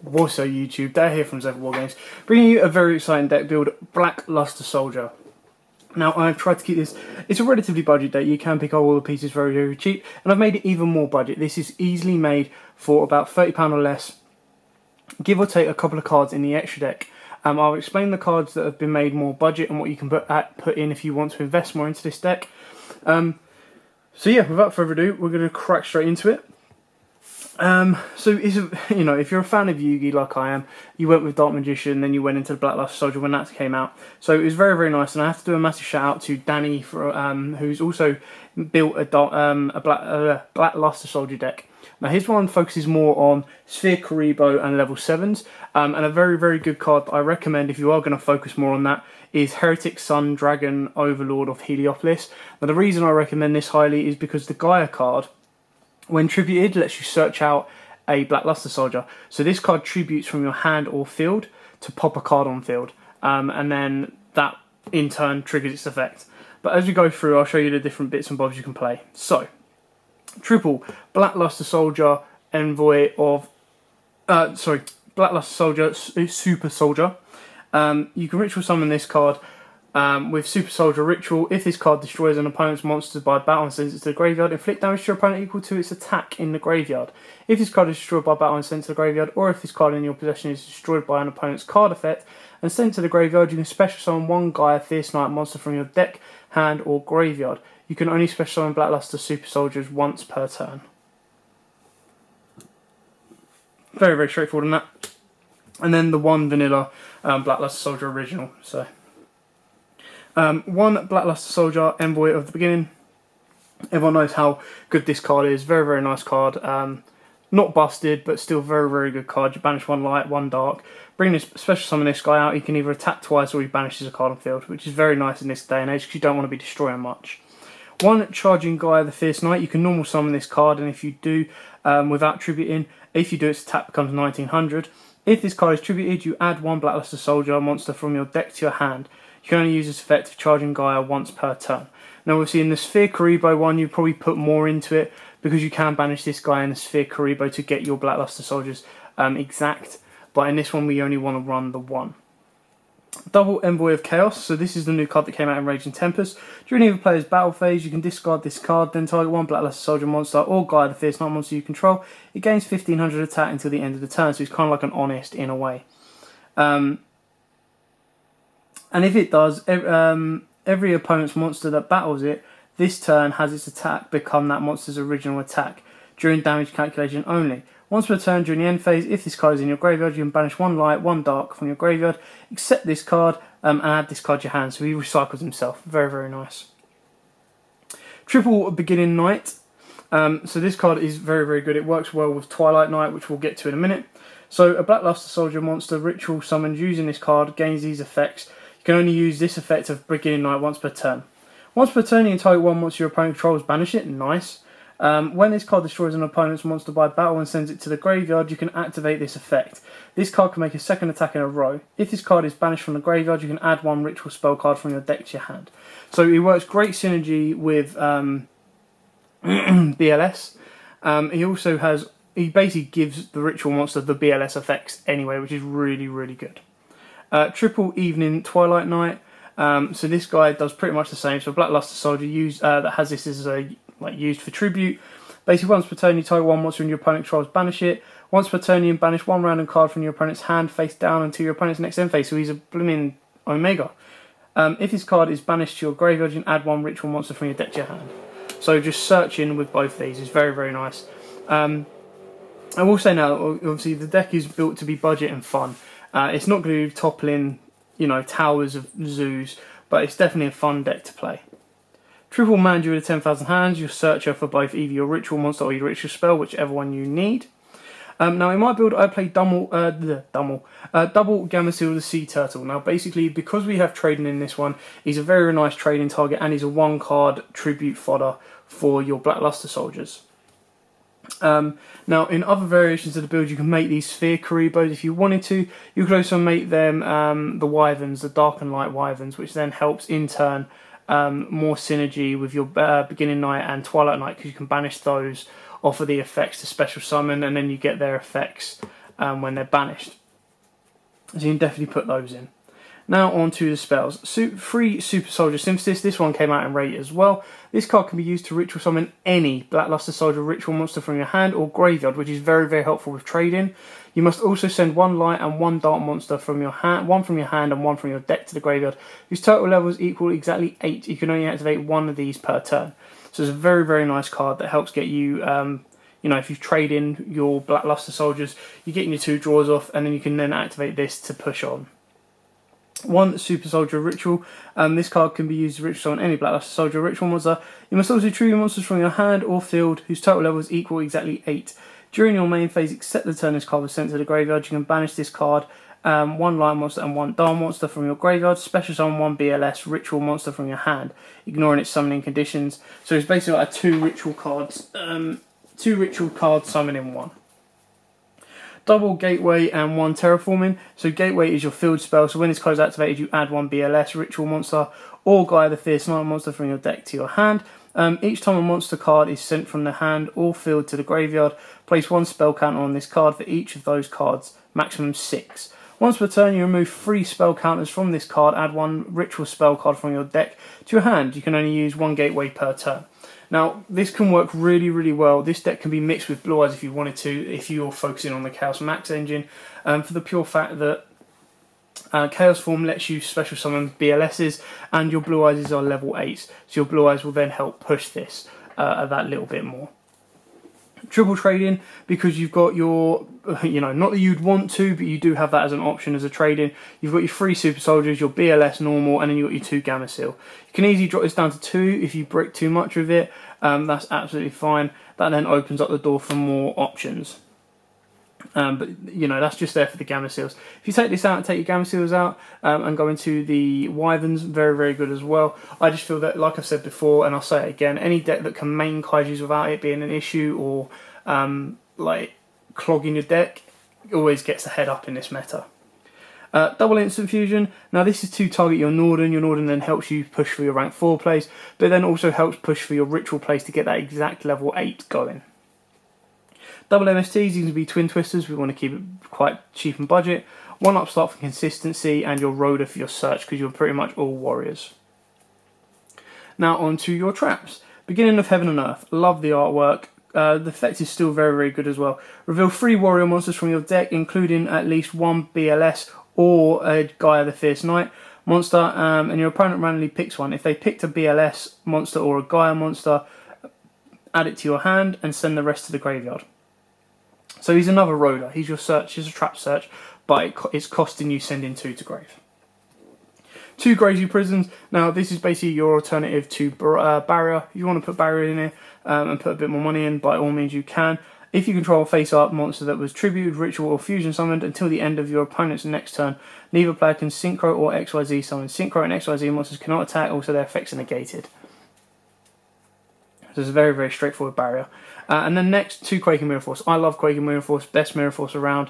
What's up YouTube, Dad here from Zephyr Wargames, bringing you a very exciting deck build, Black Luster Soldier. Now I've tried to keep this, it's a relatively budget deck, you can pick up all the pieces very, very cheap, and I've made it even more budget. This is easily made for about £30 or less, give or take a couple of cards in the extra deck. I'll explain the cards that have been made more budget and what you can put in if you want to invest more into this deck. So yeah, without further ado, we're going to crack straight into it. So it's if you're a fan of Yu-Gi like I am, you went with Dark Magician, then you went into the Black Luster Soldier when that came out. So it was very, very nice, and I have to do a massive shout out to Danny for who's also built a Black Luster Soldier deck. Now his one focuses more on Sphere Karibo and level 7s, and a very, very good card that I recommend if you are going to focus more on that is Heretic Sun Dragon Overlord of Heliopolis. Now the reason I recommend this highly is because the Gaia card, when tributed, lets you search out a Black Luster Soldier. So this card tributes from your hand or field to pop a card on field. And then that, in turn, triggers its effect. But as we go through, I'll show you the different bits and bobs you can play. So, triple Black Luster Soldier, Envoy of... Black Luster Soldier, Super Soldier. You can ritual summon this card. With Super Soldier Ritual, if this card destroys an opponent's monster by battle and sends it to the graveyard, inflict damage to your opponent equal to its attack in the graveyard. If this card is destroyed by battle and sent to the graveyard, or if this card in your possession is destroyed by an opponent's card effect and sent to the graveyard, you can special summon one Gaia Fierce Knight monster from your deck, hand, or graveyard. You can only special summon Black Luster Super Soldiers once per turn. Very, very straightforward on that. And then the one vanilla Black Luster Soldier original. So. One Black Luster Soldier, Envoy of the Beginning. Everyone knows how good this card is. Very, very nice card. Not busted, but still very, very good card. You banish one light, one dark. Bring this special summon this guy out. You can either attack twice or he banishes a card on field, which is very nice in this day and age because you don't want to be destroying much. One Charging Gaia, the Fierce Knight. You can normal summon this card, and if you do, without tributing, if you do, its attack becomes 1900. If this card is tributed, you add one Black Luster Soldier monster from your deck to your hand. You can only use this effect of Charging Gaia once per turn. Now obviously in the Sphere Karibo one you probably put more into it because you can banish this guy in the Sphere Karibo to get your Black Luster Soldiers exact. But in this one we only want to run the one. Double Envoy of Chaos. So this is the new card that came out in Raging Tempest. During either player's battle phase you can discard this card, then target one Black Luster Soldier monster or Gaia the Fierce Knight monster you control. It gains 1500 attack until the end of the turn, so it's kind of like an Honest in a way. And if it does, every opponent's monster that battles it this turn has its attack become that monster's original attack during damage calculation only. Once per turn during the end phase, if this card is in your graveyard, you can banish one light, one dark from your graveyard, accept this card, and add this card to your hand. So he recycles himself. Very, very nice. Triple Beginning Knight. So this card is very, very good. It works well with Twilight Knight, which we'll get to in a minute. So a Black Luster Soldier monster ritual summoned using this card gains these effects. You can only use this effect of Beginning Knight once per turn. Once per turn, you can target one monster your opponent controls, banish it. Nice. When this card destroys an opponent's monster by battle and sends it to the graveyard, you can activate this effect. This card can make a second attack in a row. If this card is banished from the graveyard, you can add one ritual spell card from your deck to your hand. So it works great synergy with BLS. He basically gives the ritual monster the BLS effects anyway, which is really, really good. Triple Evening Twilight Knight. So this guy does pretty much the same. So Black Luster Soldier that has this as used for tribute. Basically, once per turn you target one monster and your opponent controls, banish it. Once per turn you banish one random card from your opponent's hand face down until your opponent's next end phase. So he's a blooming Omega. If this card is banished to your graveyard, you can add one ritual monster from your deck to your hand. So just searching with both these is very, very nice. I will say now, obviously the deck is built to be budget and fun. It's not going to be toppling, towers of zoos, but it's definitely a fun deck to play. Triple Manju with 10,000 hands, your searcher for both either your ritual monster or your ritual spell, whichever one you need. Now in my build I play double Gamma Seal the Sea Turtle. Now basically because we have trading in this one, he's a very nice trading target and he's a one card tribute fodder for your Black Luster Soldiers. Now in other variations of the build you can make these Sphere Karibos if you wanted to. You could also make them the Wyverns, the Dark and Light Wyverns, which then helps in turn more synergy with your Beginning Knight and Twilight Knight because you can banish those off of the effects to special summon and then you get their effects when they're banished. So you can definitely put those in. Now on to the spells. Free Super Soldier Synthesis. This one came out in rate as well. This card can be used to ritual summon any Blackluster Soldier ritual monster from your hand or graveyard, which is very, very helpful with trading. You must also send one light and one dark monster from your hand, one from your hand and one from your deck to the graveyard, whose total levels equal exactly 8. You can only activate one of these per turn. So it's a very, very nice card that helps get you, you know, if you trade in your Blackluster Soldiers, you're getting your 2 draws off, and then you can then activate this to push on. One Super Soldier Ritual. This card can be used to ritual on any Blackluster Soldier Ritual monster. You must also choose monsters from your hand or field whose total levels equal exactly 8. During your main phase, except the turn this card was sent to the graveyard, you can banish this card, one light monster and one dark monster from your graveyard. Special summon one BLS ritual monster from your hand, ignoring its summoning conditions. So it's basically like 2 ritual cards, 2 ritual cards summoned in one. Double Gateway and 1 Terraforming. So Gateway is your field spell, so when this card is activated you add 1 BLS ritual monster or Gaia the Fierce Night monster from your deck to your hand. Each time a monster card is sent from the hand or field to the graveyard, place 1 spell counter on this card for each of those cards, maximum 6. Once per turn you remove 3 spell counters from this card, add 1 ritual spell card from your deck to your hand. You can only use 1 Gateway per turn. Now, this can work really, really well. This deck can be mixed with Blue Eyes if you wanted to, if you're focusing on the Chaos Max engine, for the pure fact that Chaos Form lets you special summon BLSs, and your Blue Eyes are level 8s, so your Blue Eyes will then help push this that little bit more. Triple trading, because you've got your, you know, not that you'd want to, but you do have that as an option as a trading. You've got your 3 Super Soldiers, your BLS normal, and then you've got your 2 Gamma Seal. You can easily drop this down to 2 if you brick too much with it. That's absolutely fine. That then opens up the door for more options. But, you know, that's just there for the Gamma Seals. If you take this out and take your Gamma Seals out and go into the Wyverns, very, very good as well. I just feel that, like I've said before, and I'll say it again, any deck that can main Kaijus without it being an issue or, like, clogging your deck, always gets a head up in this meta. Double Instant Fusion. Now this is to target your Norden. Your Norden then helps you push for your rank 4 place, but then also helps push for your ritual place to get that exact level 8 going. Double MSTs, these can be Twin Twisters, we want to keep it quite cheap and budget. 1 Upstart for consistency, and your Rhoda for your search, because you're pretty much all warriors. Now on to your traps. Beginning of Heaven and Earth, love the artwork. The effect is still very, very good as well. Reveal 3 warrior monsters from your deck, including at least 1 BLS or a Gaia the Fierce Knight monster, and your opponent randomly picks one. If they picked a BLS monster or a Gaia monster, add it to your hand and send the rest to the graveyard. So he's another Rhoda. He's your search, he's a trap search, but it's costing you sending 2 to grave. 2 Crazy Prisons. Now this is basically your alternative to Barrier. If you want to put Barrier in here and put a bit more money in, by all means you can. If you control a face-up monster that was tributed, ritual or fusion summoned until the end of your opponent's next turn, neither player can Synchro or XYZ summon. Synchro and XYZ monsters cannot attack, also their effects are negated. So it's a very, very straightforward Barrier. And then next, 2 Quaking Mirror Force. I love Quaking Mirror Force, best Mirror Force around.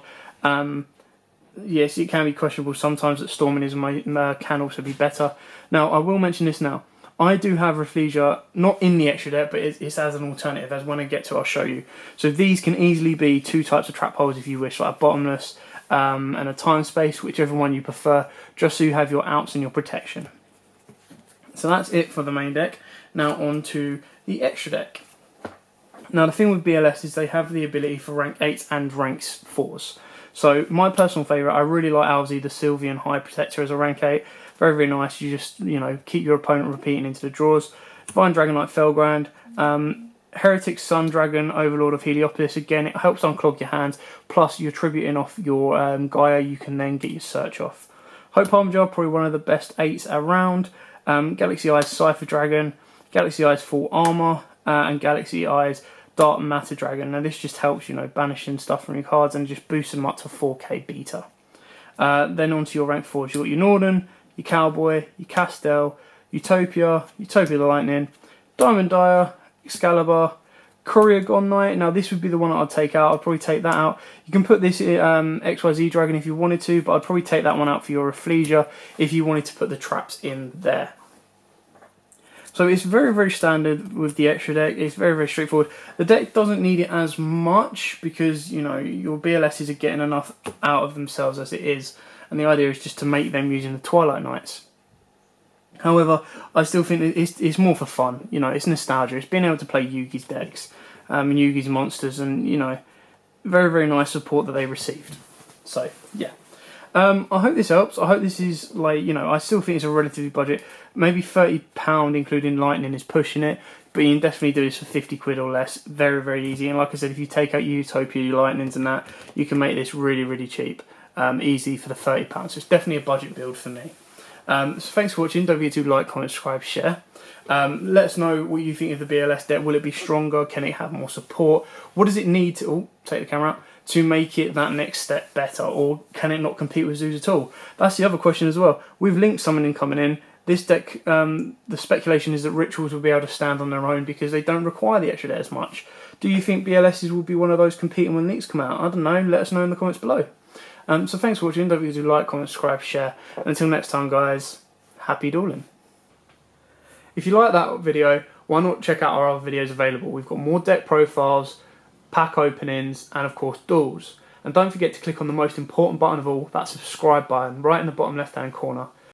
Yes, it can be questionable sometimes that Stormingism can also be better. Now, I will mention this now. I do have Rafflesia, not in the extra deck, but it's as an alternative, as when I get to I'll show you. So these can easily be 2 types of trap holes if you wish, like a Bottomless and a Time Space, whichever one you prefer, just so you have your outs and your protection. So that's it for the main deck. Now on to the extra deck. Now the thing with BLS is they have the ability for rank 8s and rank 4s. So my personal favourite, I really like Alzi, the Sylvian High Protector as a rank 8. Very, very nice. You just, you know, keep your opponent repeating into the draws. Divine Dragonite Felgrand. Heretic Sun Dragon, Overlord of Heliopolis. Again, it helps unclog your hands. Plus, you're tributing off your Gaia. You can then get your search off. Hope Harbinger, probably one of the best 8s around. Galaxy Eyes Cypher Dragon. Galaxy Eyes Full Armour. And Galaxy Eyes Dark Matter Dragon. Now this just helps, you know, banishing stuff from your cards and just boosting them up to 4k beta. Then onto your rank 4s. You've got your Norden, your Cowboy, your Castell, Utopia the Lightning, Diamond Dire, Excalibur, Courier Knight. Now this would be the one that I'd take out. I'd probably take that out. You can put this XYZ Dragon if you wanted to, but I'd probably take that one out for your Rafflesia if you wanted to put the traps in there. So it's very, very standard with the extra deck. It's very, very straightforward. The deck doesn't need it as much because, you know, your BLSs are getting enough out of themselves as it is. And the idea is just to make them using the Twilight Knights. However, I still think it's more for fun. You know, it's nostalgia. It's being able to play Yugi's decks and Yugi's monsters, and, you know, very, very nice support that they received. So, yeah. I hope this helps. I hope this is, like, you know, I still think it's a relatively budget. Maybe £30 including Lightning is pushing it, but you can definitely do this for 50 quid or less. Very, very easy. And like I said, if you take out Utopia, your Lightnings and that, you can make this really, really cheap. Easy for the £30. So it's definitely a budget build for me. So thanks for watching. Don't forget to like, comment, subscribe, share. Let us know what you think of the BLS deck. Will it be stronger? Can it have more support? What does it need to... Oh, take the camera out. To make it that next step better, or can it not compete with zoos at all? That's the other question as well. With Link summoning coming in, this deck, the speculation is that rituals will be able to stand on their own because they don't require the extra deck as much. Do you think BLSs will be one of those competing when Links come out? I don't know. Let us know in the comments below. So thanks for watching. Don't forget to like, comment, subscribe, share. And until next time, guys, happy dueling. If you like that video, why not check out our other videos available? We've got more deck profiles, pack openings, and of course duels. And don't forget to click on the most important button of all, that subscribe button right in the bottom left hand corner.